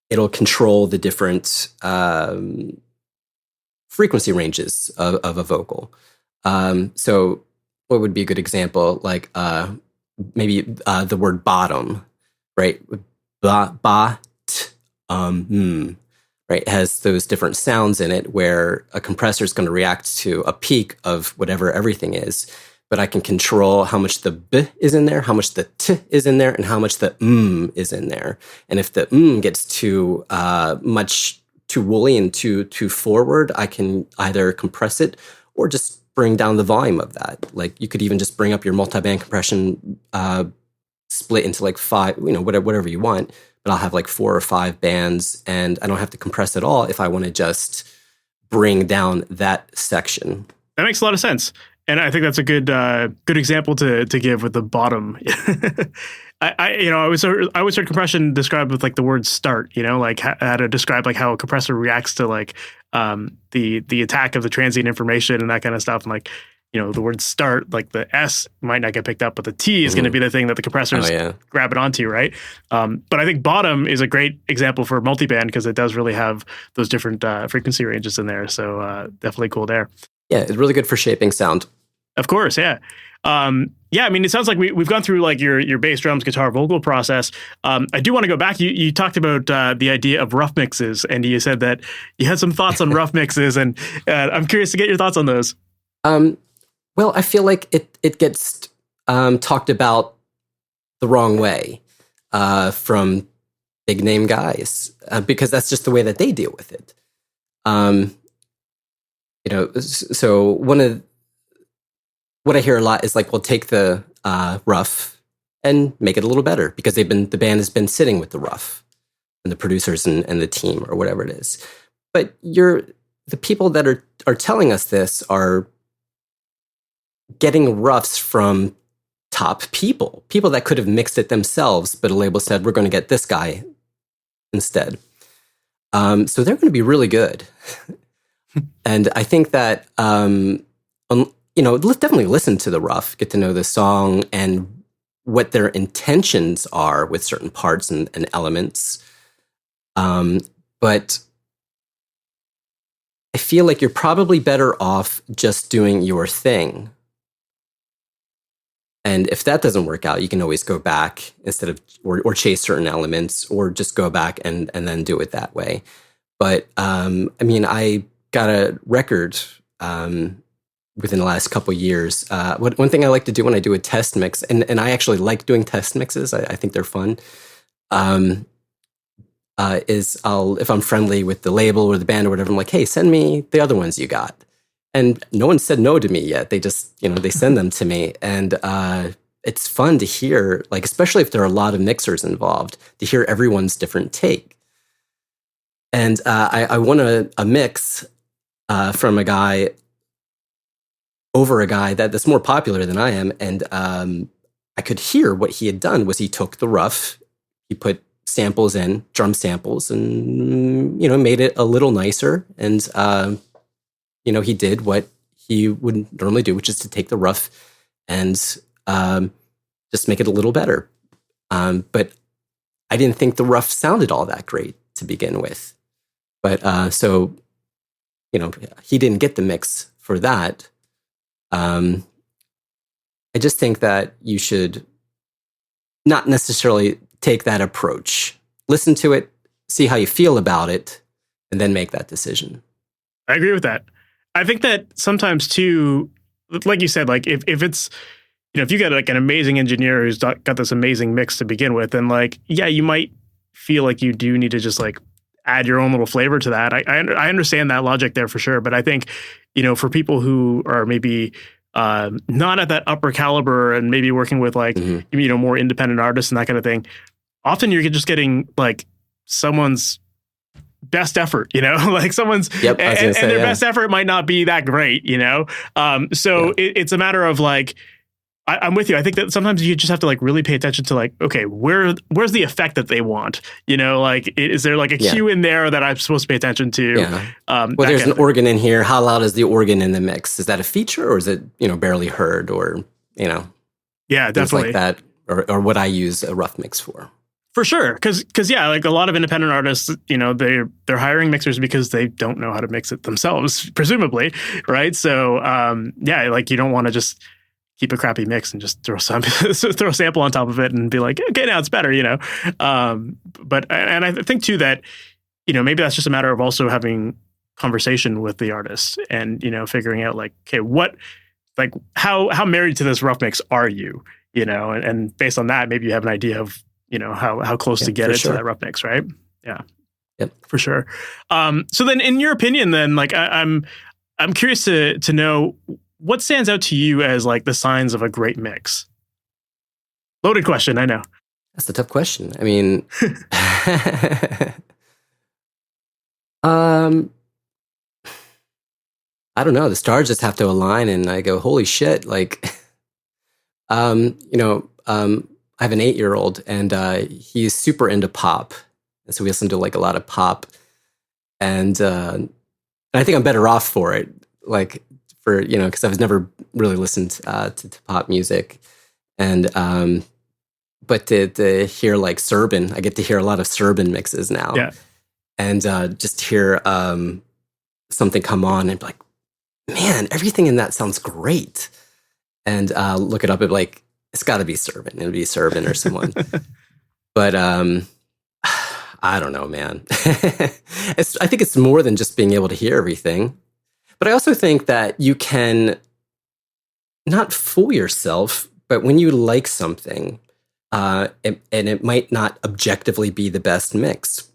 it'll control the different frequency ranges of a vocal. So what would be a good example? Like maybe the word bottom, right? Ba, t, right? It has those different sounds in it where a compressor is going to react to a peak of whatever everything is. But I can control how much the b is in there, how much the t is in there, and how much the is in there. And if the gets too much, too woolly and too forward, I can either compress it or just bring down the volume of that. Like you could even just bring up your multi-band compression, split into like 5, whatever you want. But I'll have like 4 or 5 bands, and I don't have to compress at all if I want to just bring down that section. That makes a lot of sense. And I think that's a good example to give with the bottom. I always heard compression described with like the word start, like how to describe like how a compressor reacts to like the attack of the transient information and that kind of stuff. And like, the word start, like the S might not get picked up, but the T is going to be the thing that the compressor is grabbing onto, right? But I think bottom is a great example for multiband because it does really have those different frequency ranges in there. So definitely cool there. Yeah, it's really good for shaping sound. Of course, yeah. It sounds like we've gone through like your bass, drums, guitar, vocal process. I do want to go back. You talked about the idea of rough mixes, and you said that you had some thoughts on rough mixes, and I'm curious to get your thoughts on those. Well, I feel like it gets talked about the wrong way from big name guys, because that's just the way that they deal with it. So what I hear a lot is like, well, take the rough and make it a little better, because the band has been sitting with the rough and the producers and the team or whatever it is. But the people that are telling us this are getting roughs from top people that could have mixed it themselves, but a label said, we're going to get this guy instead. So they're going to be really good. And I think that, definitely listen to the rough, get to know the song and what their intentions are with certain parts and elements. But I feel like you're probably better off just doing your thing. And if that doesn't work out, you can always go back instead of, or chase certain elements, or just go back and then do it that way. But I got a record within the last couple of years. One thing I like to do when I do a test mix, and I actually like doing test mixes, I think they're fun, is if I'm friendly with the label or the band or whatever, I'm like, hey, send me the other ones you got. And no one said no to me yet. They just, they send them to me. And it's fun to hear, like, especially if there are a lot of mixers involved, to hear everyone's different take. And I won a mix from a guy over a guy that's more popular than I am. And I could hear what he had done was he took the rough, he put samples in, drum samples, and, made it a little nicer. And, he did what he would normally do, which is to take the rough and just make it a little better. But I didn't think the rough sounded all that great to begin with. But so, he didn't get the mix for that. I just think that you should not necessarily take that approach. Listen to it, see how you feel about it, and then make that decision. I agree with that. I think that sometimes too, like you said, like if it's, if you get like an amazing engineer who's got this amazing mix to begin with, then like, yeah, you might feel like you do need to just like add your own little flavor to that. I understand that logic there for sure. But I think, for people who are maybe not at that upper caliber and maybe working with like, more independent artists and that kind of thing, often you're just getting like someone's best effort, like someone's, and their best effort might not be that great, it's a matter of like, I'm with you. I think that sometimes you just have to like really pay attention to like, okay, where's the effect that they want? Like, is there like a cue in there that I'm supposed to pay attention to? Yeah. There's an organ in here. How loud is the organ in the mix? Is that a feature, or is it, barely heard, or, yeah, definitely like that, or what I use a rough mix for. For sure. Cause like a lot of independent artists, they're hiring mixers because they don't know how to mix it themselves, presumably. Right. So, like you don't want to just keep a crappy mix and just throw a sample on top of it and be like, okay, now it's better, but I think too that, maybe that's just a matter of also having conversation with the artist and, figuring out like, okay, how married to this rough mix are you, and based on that, maybe you have an idea of, how close to get it to that rough mix, right? Yeah. Yep. For sure. So then in your opinion, then, like, I'm curious to know what stands out to you as like the signs of a great mix? Loaded question, I know. That's a tough question. I mean, I don't know. The stars just have to align, and I go, holy shit! Like, I have an 8-year-old, and he's super into pop, and so we listen to like a lot of pop, and I think I'm better off for it, like for because I've never really listened to pop music, and but to hear like Serbian, I get to hear a lot of Serbian mixes now, and just hear something come on and be like, man, everything in that sounds great, and look it up at like. It's got to be Serbian. It'll be Serbian or someone. But I don't know, man. I think it's more than just being able to hear everything. But I also think that you can not fool yourself, but when you like something, and it might not objectively be the best mix,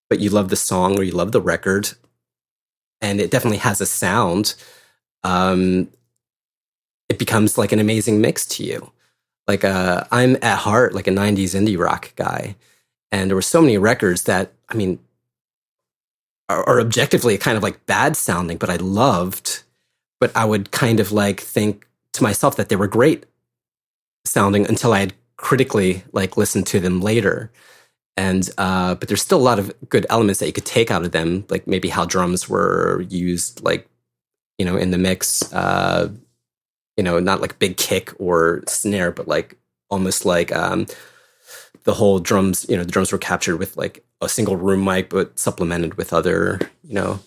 but you love the song or you love the record, and it definitely has a sound. It becomes like an amazing mix to you. Like I'm at heart like a 90s indie rock guy, and there were so many records that, I mean, are objectively kind of like bad sounding, but I loved, but I would kind of like think to myself that they were great sounding until I had critically like listened to them later. And but there's still a lot of good elements that you could take out of them, like maybe how drums were used, like, you know, in the mix, you know, not like big kick or snare, but like almost like the whole drums, you know, the drums were captured with like a single room mic, but supplemented with other, you know,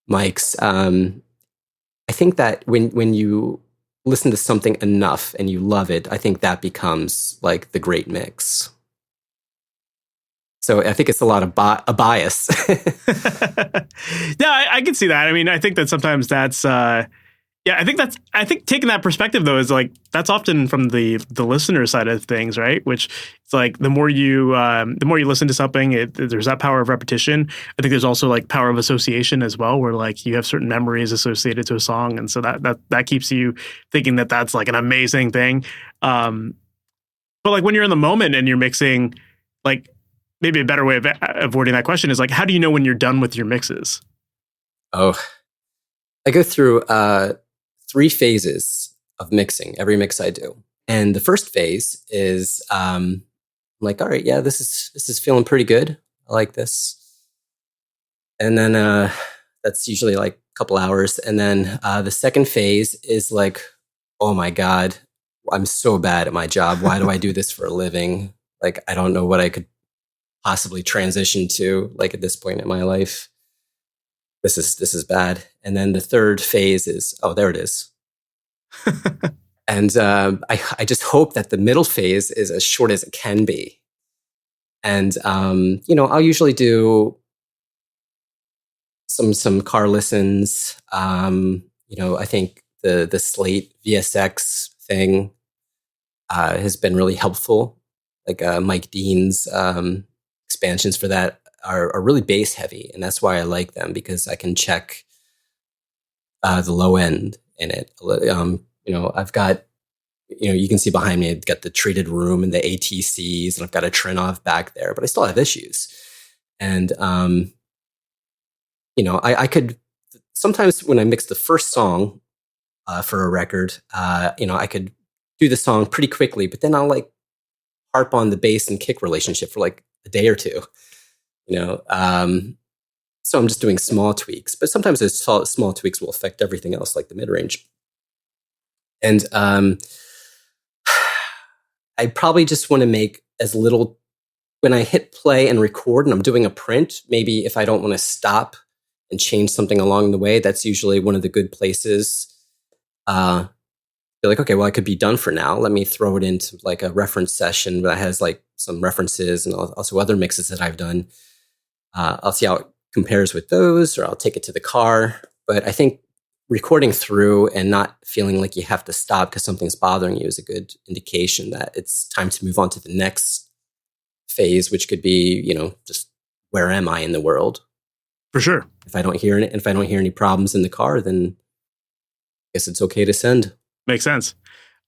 mics. I think that when you listen to something enough and you love it, I think that becomes like the great mix. So I think it's a lot of a bias. Yeah, I can see that. I mean, I think that sometimes that's, I think taking that perspective though is like, that's often from the listener side of things, right? Which it's like the more you listen to something, there's that power of repetition. I think there's also like power of association as well, where like you have certain memories associated to a song, and so that keeps you thinking that that's like an amazing thing. But like when you're in the moment and you're mixing, like maybe a better way of avoiding that question is like, how do you know when you're done with your mixes? Oh, I go through 3 phases of mixing every mix I do. And the first phase is I'm like, all right, yeah, this is feeling pretty good. I like this. And then that's usually like a couple hours. And then the second phase is like, oh my God, I'm so bad at my job. Why do I do this for a living? Like, I don't know what I could possibly transition to, like, at this point in my life. This is bad. And then the third phase is, oh, there it is. And I just hope that the middle phase is as short as it can be. And, you know, I'll usually do some car listens. You know, I think the Slate VSX thing has been really helpful. Like Mike Dean's expansions for that are really bass heavy, and that's why I like them, because I can check the low end in it. You know, I've got, you know, you can see behind me, I've got the treated room and the ATCs, and I've got a Trinov back there, but I still have issues. And you know, I could sometimes when I mix the first song for a record, you know, I could do the song pretty quickly, but then I'll like harp on the bass and kick relationship for like a day or two. You know, so I'm just doing small tweaks, but sometimes those small tweaks will affect everything else, like the mid range. And I probably just want to make as little when I hit play and record and I'm doing a print. Maybe if I don't want to stop and change something along the way, that's usually one of the good places. You're like, okay, well, I could be done for now. Let me throw it into like a reference session that has like some references and also other mixes that I've done. I'll see how it compares with those, or I'll take it to the car. But I think recording through and not feeling like you have to stop because something's bothering you is a good indication that it's time to move on to the next phase, which could be, you know, just where am I in the world? For sure. If I don't hear any problems in the car, then I guess it's okay to send. Makes sense.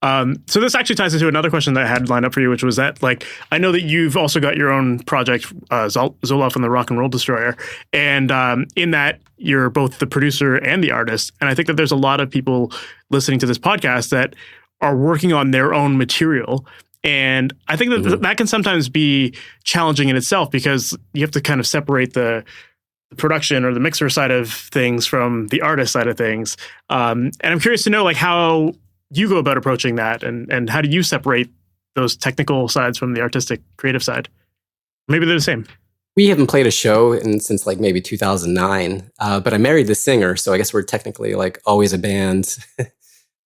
So this actually ties into another question that I had lined up for you, which was that, like, I know that you've also got your own project, Zolof and the Rock and Roll Destroyer. And in that, you're both the producer and the artist. And I think that there's a lot of people listening to this podcast that are working on their own material. And I think that that can sometimes be challenging in itself, because you have to kind of separate the production or the mixer side of things from the artist side of things. And I'm curious to know, like, how you go about approaching that, and how do you separate those technical sides from the artistic creative side? Maybe they're the same. We haven't played a show since like maybe 2009, but I married the singer, so I guess we're technically like always a band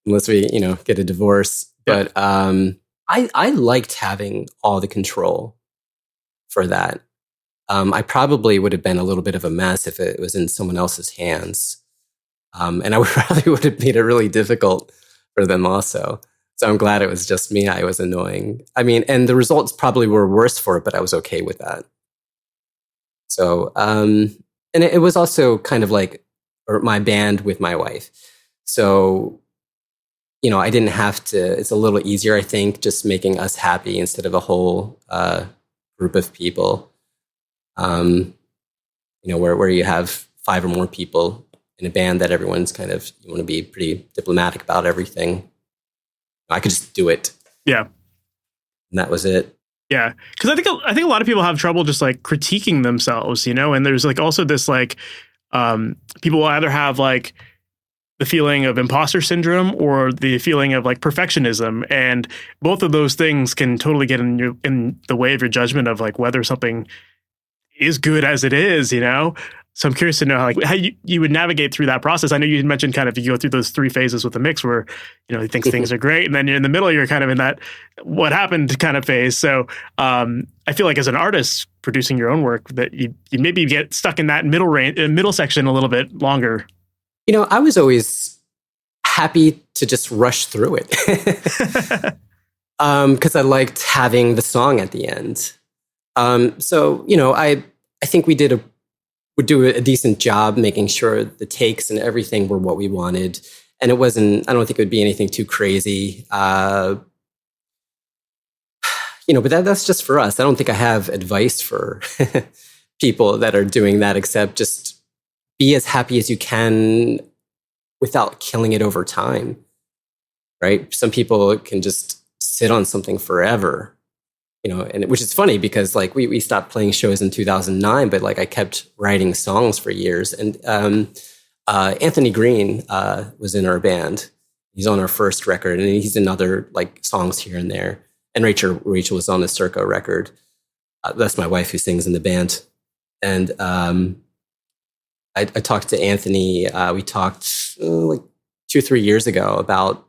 unless we, you know, get a divorce. Yeah. But I liked having all the control for that. I probably would have been a little bit of a mess if it was in someone else's hands. And I probably would have made it really difficult for them also. So I'm glad it was just me. I was annoying. I mean, and the results probably were worse for it, but I was okay with that. So, and it was also kind of like my band with my wife. So, I didn't have to, it's a little easier, I think, just making us happy instead of a whole group of people. Where you have 5 or more people in a band that everyone's kind of, you want to be pretty diplomatic about everything. I could just do it. Yeah. And that was it. Yeah. Because I think a lot of people have trouble just like critiquing themselves, and there's like also this like people will either have like the feeling of imposter syndrome or the feeling of like perfectionism. And both of those things can totally get in the way of your judgment of like whether something is good as it is, So I'm curious to know how you would navigate through that process. I know you mentioned kind of you go through those 3 phases with the mix where, you think things are great. And then you're in the middle, you're kind of in that what happened kind of phase. So I feel like as an artist producing your own work that you maybe get stuck in that middle section a little bit longer. I was always happy to just rush through it because I liked having the song at the end. So, I think we would do a decent job making sure the takes and everything were what we wanted. And I don't think it would be anything too crazy. But that's just for us. I don't think I have advice for people that are doing that, except just be as happy as you can without killing it over time, right? Some people can just sit on something forever. And which is funny because like we stopped playing shows in 2009, but like I kept writing songs for years. And Anthony Green was in our band. He's on our first record, and he's in other like songs here and there. And Rachel was on the Circa record. That's my wife who sings in the band. And I talked to Anthony. We talked like 2-3 years ago about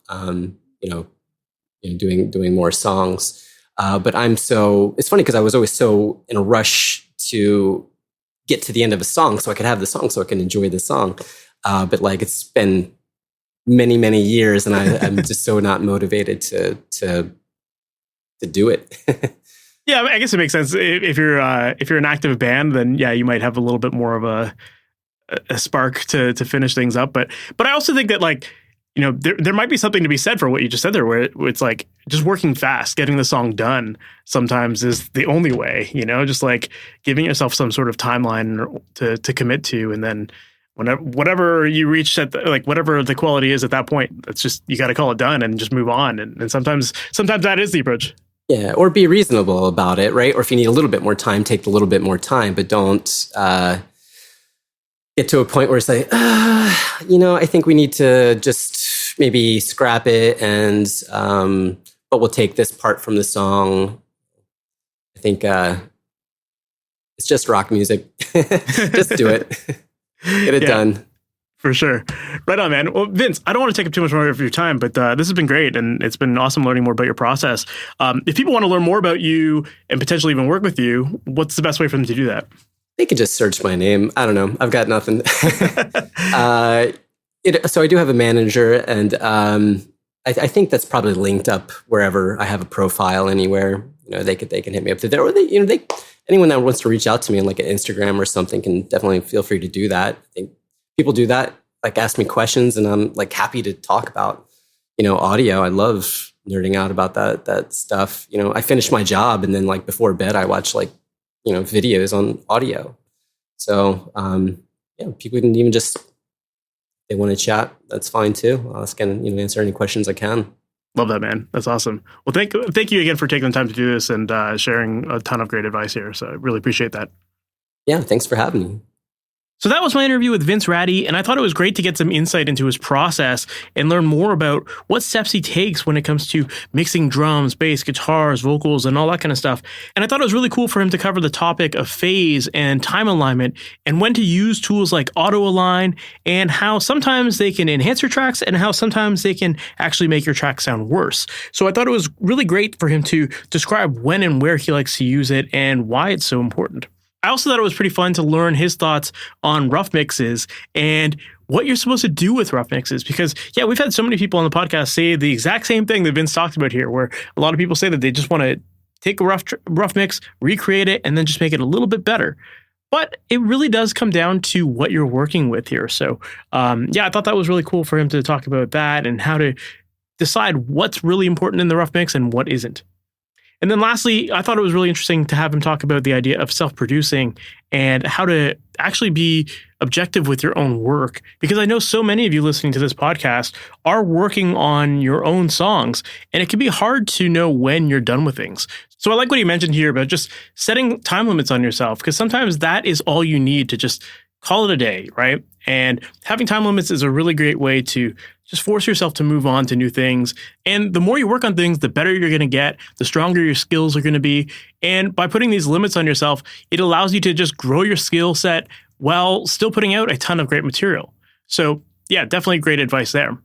doing more songs. But it's funny because I was always so in a rush to get to the end of a song so I could have the song so I can enjoy the song. But like it's been many, many years and I'm just so not motivated to do it. Yeah, I guess it makes sense. If you're an active band, then yeah, you might have a little bit more of a spark to finish things up. But I also think that like, there might be something to be said for what you just said there, where it's like just working fast, getting the song done sometimes is the only way, just like giving yourself some sort of timeline to commit to. And then whatever you reach whatever the quality is at that point, that's just, you got to call it done and just move on. And sometimes that is the approach. Yeah. Or be reasonable about it. Right. Or if you need a little bit more time, take a little bit more time, but don't, get to a point where it's like, I think we need to just maybe scrap it and, but we'll take this part from the song. I think it's just rock music. Just do it. Get it done. For sure. Right on, man. Well, Vince, I don't want to take up too much more of your time, but this has been great, and it's been awesome learning more about your process. If people want to learn more about you and potentially even work with you, what's the best way for them to do that? They could just search my name. I don't know. I've got nothing. So I do have a manager, and I think that's probably linked up wherever I have a profile anywhere. They can hit me up there, or anyone that wants to reach out to me on like an Instagram or something can definitely feel free to do that. I think people do that, like ask me questions, and I'm like happy to talk about audio. I love nerding out about that stuff. I finish my job, and then like before bed, I watch like videos on audio. So, people can even just, if they want to chat, that's fine too. I'll ask and, answer any questions I can. Love that, man. That's awesome. Well, thank you again for taking the time to do this and sharing a ton of great advice here. So I really appreciate that. Yeah. Thanks for having me. So that was my interview with Vince Ratti, and I thought it was great to get some insight into his process and learn more about what steps he takes when it comes to mixing drums, bass, guitars, vocals, and all that kind of stuff. And I thought it was really cool for him to cover the topic of phase and time alignment and when to use tools like auto align and how sometimes they can enhance your tracks and how sometimes they can actually make your track sound worse. So I thought it was really great for him to describe when and where he likes to use it and why it's so important. I also thought it was pretty fun to learn his thoughts on rough mixes and what you're supposed to do with rough mixes. Because, yeah, we've had so many people on the podcast say the exact same thing that Vince talked about here, where a lot of people say that they just want to take a rough mix, recreate it, and then just make it a little bit better. But it really does come down to what you're working with here. So, I thought that was really cool for him to talk about that and how to decide what's really important in the rough mix and what isn't. And then lastly, I thought it was really interesting to have him talk about the idea of self-producing and how to actually be objective with your own work. Because I know so many of you listening to this podcast are working on your own songs, and it can be hard to know when you're done with things. So I like what he mentioned here about just setting time limits on yourself, because sometimes that is all you need to just call it a day, right? And having time limits is a really great way to just force yourself to move on to new things. And the more you work on things, the better you're going to get, the stronger your skills are going to be. And by putting these limits on yourself, it allows you to just grow your skill set while still putting out a ton of great material. So yeah, definitely great advice there.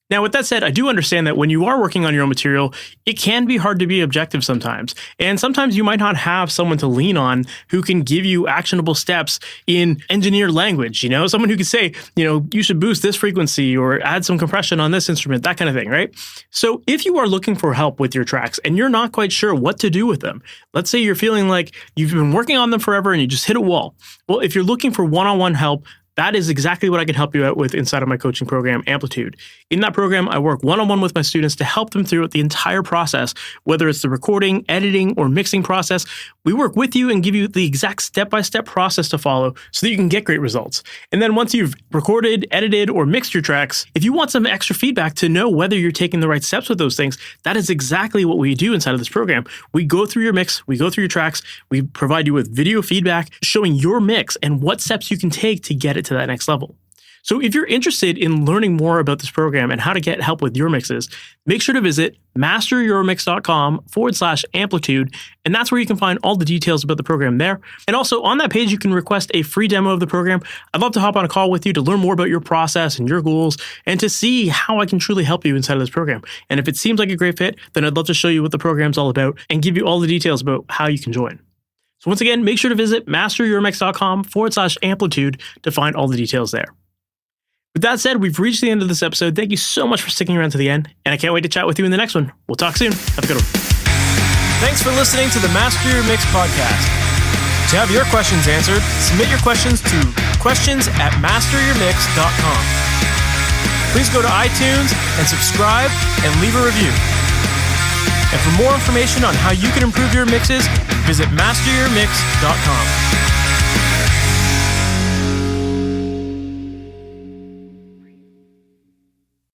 Now, with that said, I do understand that when you are working on your own material, it can be hard to be objective sometimes. And sometimes you might not have someone to lean on who can give you actionable steps in engineer language, someone who could say, you should boost this frequency or add some compression on this instrument, that kind of thing, right? So if you are looking for help with your tracks and you're not quite sure what to do with them, let's say you're feeling like you've been working on them forever and you just hit a wall. Well, if you're looking for one-on-one help, that is exactly what I can help you out with inside of my coaching program, Amplitude. In that program, I work one-on-one with my students to help them through the entire process, whether it's the recording, editing, or mixing process. We work with you and give you the exact step-by-step process to follow so that you can get great results. And then once you've recorded, edited, or mixed your tracks, if you want some extra feedback to know whether you're taking the right steps with those things, that is exactly what we do inside of this program. We go through your mix, we go through your tracks, we provide you with video feedback showing your mix and what steps you can take to get it to that next level. So if you're interested in learning more about this program and how to get help with your mixes, make sure to visit MasterYourMix.com/amplitude, and that's where you can find all the details about the program there. And also on that page, you can request a free demo of the program. I'd love to hop on a call with you to learn more about your process and your goals and to see how I can truly help you inside of this program. And if it seems like a great fit, then I'd love to show you what the program's all about and give you all the details about how you can join. So once again, make sure to visit MasterYourMix.com/amplitude to find all the details there. With that said, we've reached the end of this episode. Thank you so much for sticking around to the end, and I can't wait to chat with you in the next one. We'll talk soon. Have a good one. Thanks for listening to the Master Your Mix podcast. To have your questions answered, submit your questions to questions@masteryourmix.com. Please go to iTunes and subscribe and leave a review. And for more information on how you can improve your mixes, visit MasterYourMix.com.